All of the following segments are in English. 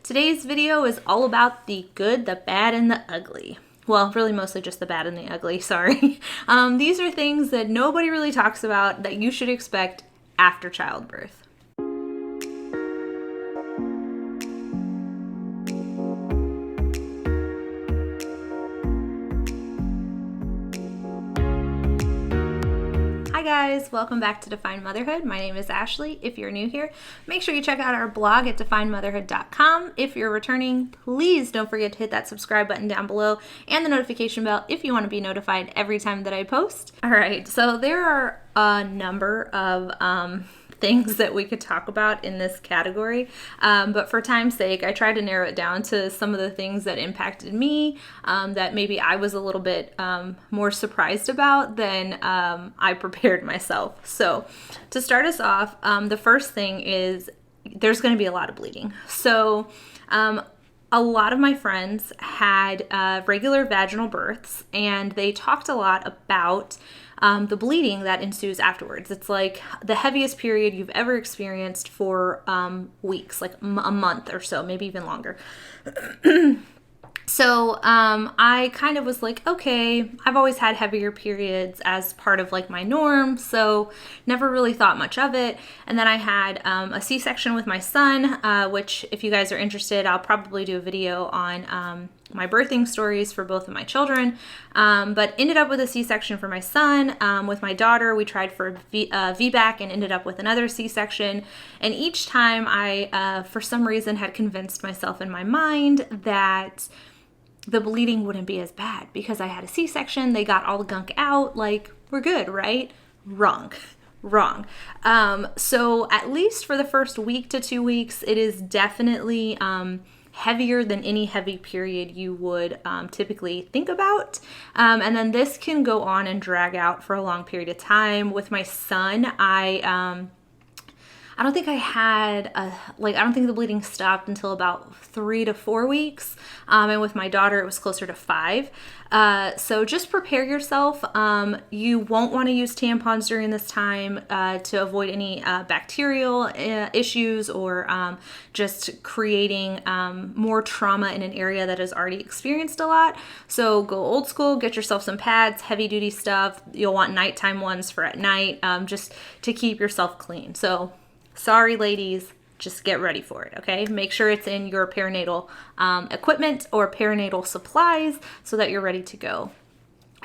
Today's video is all about the good, the bad, and the ugly. Well, really mostly just the bad and the ugly, sorry. These are things that nobody really talks about that you should expect after childbirth. Hi guys, welcome back to Defined Motherhood. My name is Ashley. If you're new here, make sure you check out our blog at definedmotherhood.com. If you're returning, please don't forget to hit that subscribe button down below and the notification bell if you want to be notified every time that I post. All right, so there are a number of things that we could talk about in this category, but for time's sake, I tried to narrow it down to some of the things that impacted me, that maybe I was a little bit more surprised about than I prepared myself. So to start us off, the first thing is there's going to be a lot of bleeding. So a lot of my friends had regular vaginal births, and they talked a lot about the bleeding that ensues afterwards. It's like the heaviest period you've ever experienced for weeks, like a month or so, maybe even longer. So I kind of was like, okay, I've always had heavier periods as part of like my norm, so never really thought much of it. And then I had a C-section with my son, which if you guys are interested, I'll probably do a video on my birthing stories for both of my children, but ended up with a C-section for my son. With my daughter, we tried for VBAC and ended up with another C-section. And each time I, for some reason, had convinced myself in my mind that the bleeding wouldn't be as bad because I had a C-section. They got all the gunk out. Like, we're good, right? Wrong. So at least for the first week to 2 weeks, it is definitely heavier than any heavy period you would typically think about. And then this can go on and drag out for a long period of time. With my son, I don't think I had, I don't think the bleeding stopped until about 3 to 4 weeks. And with my daughter, it was closer to 5. So just prepare yourself. You won't want to use tampons during this time to avoid any bacterial issues or just creating more trauma in an area that has already experienced a lot. So go old school, get yourself some pads, heavy duty stuff. You'll want nighttime ones for at night, just to keep yourself clean. So sorry, ladies, just get ready for it, okay? Make sure it's in your perinatal equipment or perinatal supplies so that you're ready to go.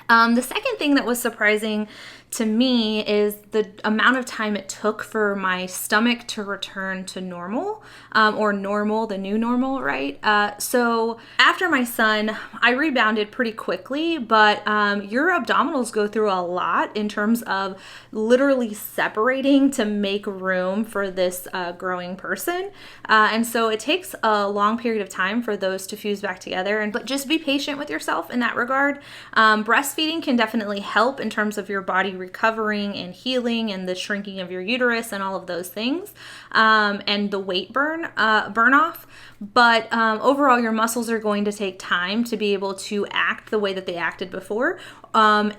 The second thing that was surprising to me is the amount of time it took for my stomach to return to normal, or normal, the new normal, right? So after my son, I rebounded pretty quickly, but your abdominals go through a lot in terms of literally separating to make room for this growing person. And so it takes a long period of time for those to fuse back together. But just be patient with yourself in that regard. Breastfeeding can definitely help in terms of your body recovering and healing and the shrinking of your uterus and all of those things, and the weight burn off. But overall, your muscles are going to take time to be able to act the way that they acted before,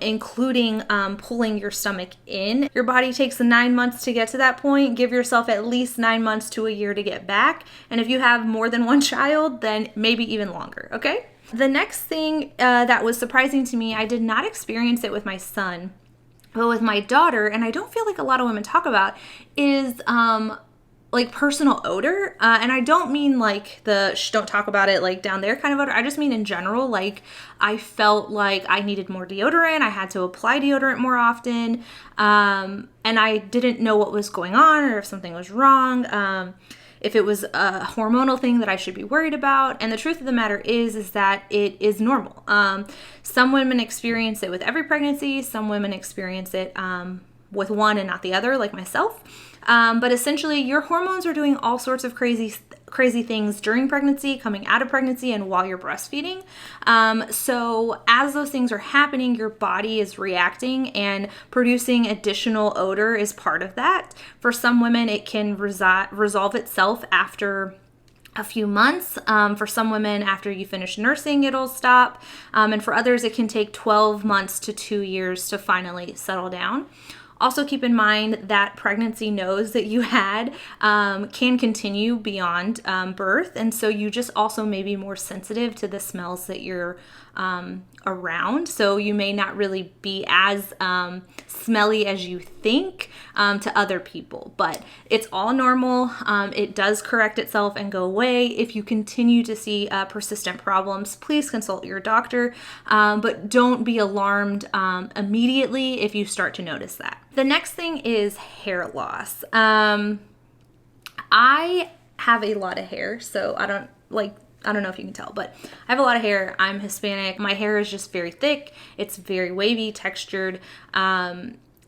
including pulling your stomach in. Your body takes 9 months to get to that point. Give yourself at least 9 months to a year to get back. And if you have more than one child, then maybe even longer, okay? The next thing that was surprising to me, I did not experience it with my son, but with my daughter, and I don't feel like a lot of women talk about, is like personal odor. And I don't mean like the don't talk about it like down there kind of odor. I just mean in general, like I felt like I needed more deodorant. I had to apply deodorant more often. And I didn't know what was going on or if something was wrong. If it was a hormonal thing that I should be worried about. And the truth of the matter is that it is normal. Some women experience it with every pregnancy. Some women experience it with one and not the other, like myself. But essentially, your hormones are doing all sorts of crazy things during pregnancy, coming out of pregnancy, and while you're breastfeeding. So as those things are happening, your body is reacting, and producing additional odor is part of that. For some women, it can resolve itself after a few months. For some women, after you finish nursing, it'll stop. And for others, it can take 12 months to 2 years to finally settle down. Also keep in mind that pregnancy nose that you had can continue beyond birth. And so you just also may be more sensitive to the smells that you're around. So you may not really be as smelly as you think to other people, but it's all normal. It does correct itself and go away. If you continue to see persistent problems, please consult your doctor, but don't be alarmed immediately if you start to notice that. The next thing is hair loss. I have a lot of hair, so I don't know if you can tell, but I have a lot of hair. I'm Hispanic. My hair is just very thick. It's very wavy, textured.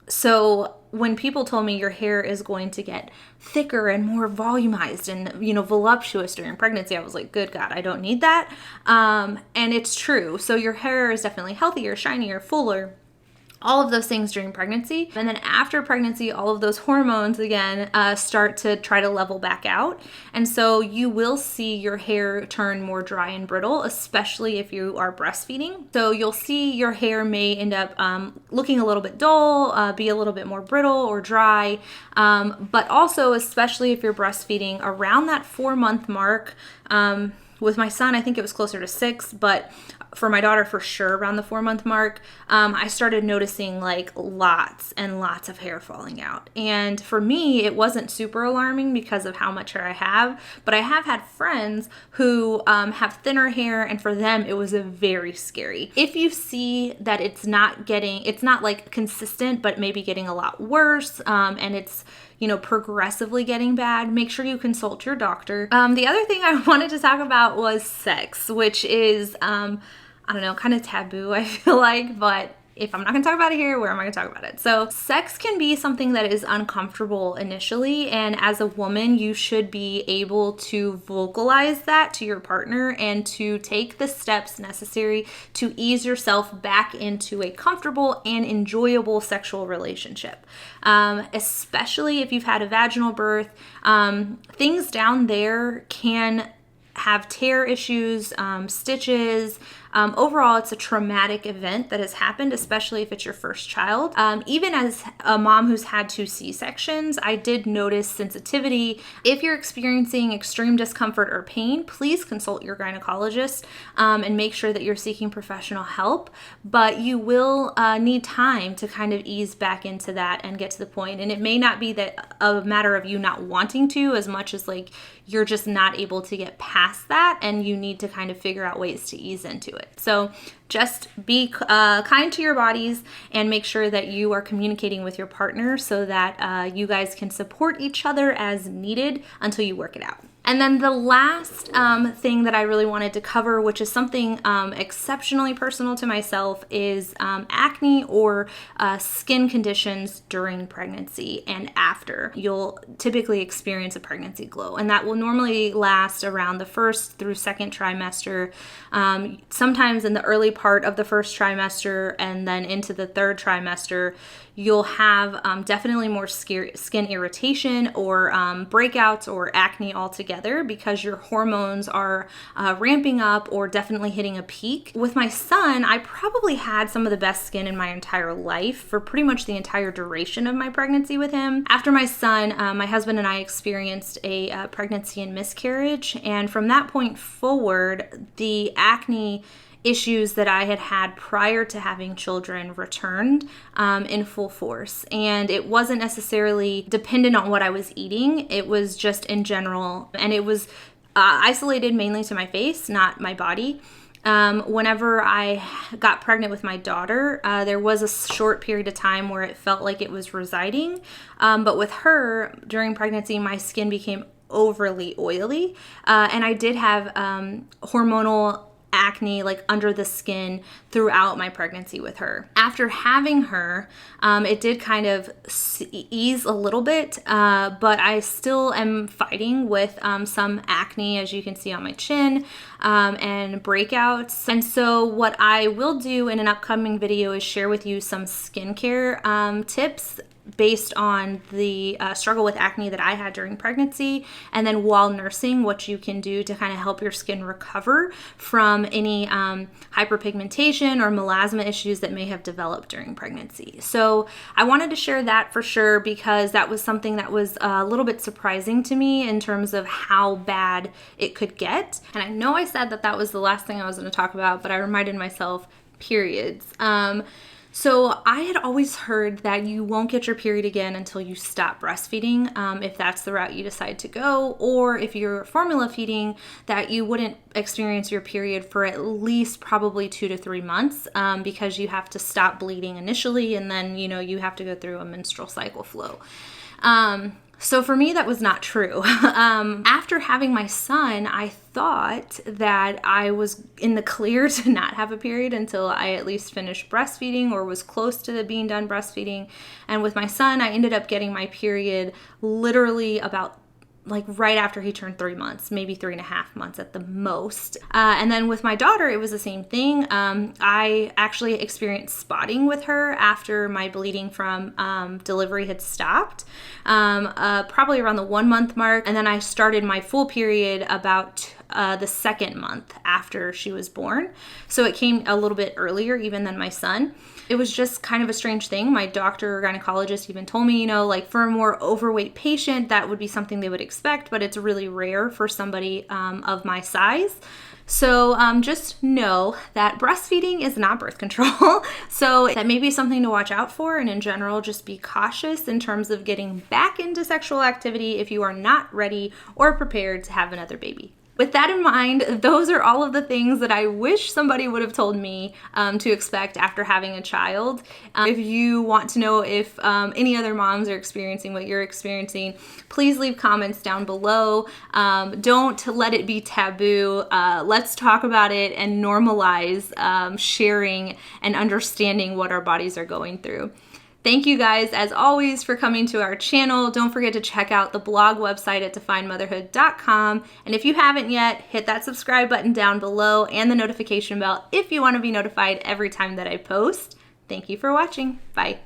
So when people told me your hair is going to get thicker and more volumized and, voluptuous during pregnancy, I was like, good God, I don't need that. And it's true. So your hair is definitely healthier, shinier, fuller, all of those things during pregnancy. And then after pregnancy, all of those hormones again start to try to level back out. And so you will see your hair turn more dry and brittle, especially if you are breastfeeding. So you'll see your hair may end up looking a little bit dull, be a little bit more brittle or dry. But also, especially if you're breastfeeding around that 4-month mark, with my son, I think it was closer to 6, but for my daughter, for sure, around the 4-month mark, I started noticing like lots and lots of hair falling out. And for me, it wasn't super alarming because of how much hair I have, but I have had friends who have thinner hair, and for them, it was very scary. If you see that it's not like consistent, but maybe getting a lot worse, and it's progressively getting bad, make sure you consult your doctor. The other thing I wanted to talk about was sex, which is, I don't know, kind of taboo, I feel like, but if I'm not going to talk about it here, where am I going to talk about it? So sex can be something that is uncomfortable initially, and as a woman, you should be able to vocalize that to your partner and to take the steps necessary to ease yourself back into a comfortable and enjoyable sexual relationship. Especially if you've had a vaginal birth, things down there can have tear issues, stitches. Overall, it's a traumatic event that has happened, especially if it's your first child. Even as a mom who's had 2 C-sections, I did notice sensitivity. If you're experiencing extreme discomfort or pain, please consult your gynecologist and make sure that you're seeking professional help. But you will need time to kind of ease back into that and get to the point. And it may not be that a matter of you not wanting to, as much as like you're just not able to get past that, and you need to kind of figure out ways to ease into it. So just be kind to your bodies and make sure that you are communicating with your partner so that you guys can support each other as needed until you work it out. And then the last thing that I really wanted to cover, which is something exceptionally personal to myself, is acne or skin conditions during pregnancy and after. You'll typically experience a pregnancy glow, and that will normally last around the 1st through 2nd trimester, sometimes in the early part of the 1st trimester, and then into the 3rd trimester. You'll have definitely more skin irritation or breakouts or acne altogether because your hormones are ramping up or definitely hitting a peak. With my son, I probably had some of the best skin in my entire life for pretty much the entire duration of my pregnancy with him. After my son, my husband and I experienced a pregnancy and miscarriage, and from that point forward, the acne issues that I had had prior to having children returned in full force. And it wasn't necessarily dependent on what I was eating. It was just in general. And it was isolated mainly to my face, not my body. Whenever I got pregnant with my daughter, there was a short period of time where it felt like it was residing. But with her, during pregnancy, my skin became overly oily. And I did have hormonal acne like under the skin throughout my pregnancy with her. After having her, it did kind of ease a little bit, but I still am fighting with some acne, as you can see on my chin, and breakouts. And so what I will do in an upcoming video is share with you some skincare tips based on the struggle with acne that I had during pregnancy, and then while nursing, what you can do to kind of help your skin recover from any hyperpigmentation or melasma issues that may have developed during pregnancy. So I wanted to share that for sure, because that was something that was a little bit surprising to me in terms of how bad it could get. And I know I said that that was the last thing I was going to talk about, but I reminded myself, periods. So I had always heard that you won't get your period again until you stop breastfeeding, if that's the route you decide to go, or if you're formula feeding, that you wouldn't experience your period for at least probably 2 to 3 months, because you have to stop bleeding initially, and then, you have to go through a menstrual cycle flow. So for me, that was not true. After having my son, I thought that I was in the clear to not have a period until I at least finished breastfeeding or was close to being done breastfeeding. And with my son, I ended up getting my period literally about right after he turned 3 months, maybe 3.5 months at the most. And then with my daughter, it was the same thing. I actually experienced spotting with her after my bleeding from delivery had stopped, probably around the 1 month mark. And then I started my full period about the 2nd month after she was born. So it came a little bit earlier even than my son. It was just kind of a strange thing. My doctor or gynecologist even told me, for a more overweight patient, that would be something they would expect, but it's really rare for somebody of my size. So just know that breastfeeding is not birth control. So that may be something to watch out for. And in general, just be cautious in terms of getting back into sexual activity if you are not ready or prepared to have another baby. With that in mind, those are all of the things that I wish somebody would have told me to expect after having a child. If you want to know if any other moms are experiencing what you're experiencing, please leave comments down below. Don't let it be taboo. Let's talk about it and normalize sharing and understanding what our bodies are going through. Thank you guys, as always, for coming to our channel. Don't forget to check out the blog website at definedmotherhood.com. And if you haven't yet, hit that subscribe button down below and the notification bell if you want to be notified every time that I post. Thank you for watching. Bye.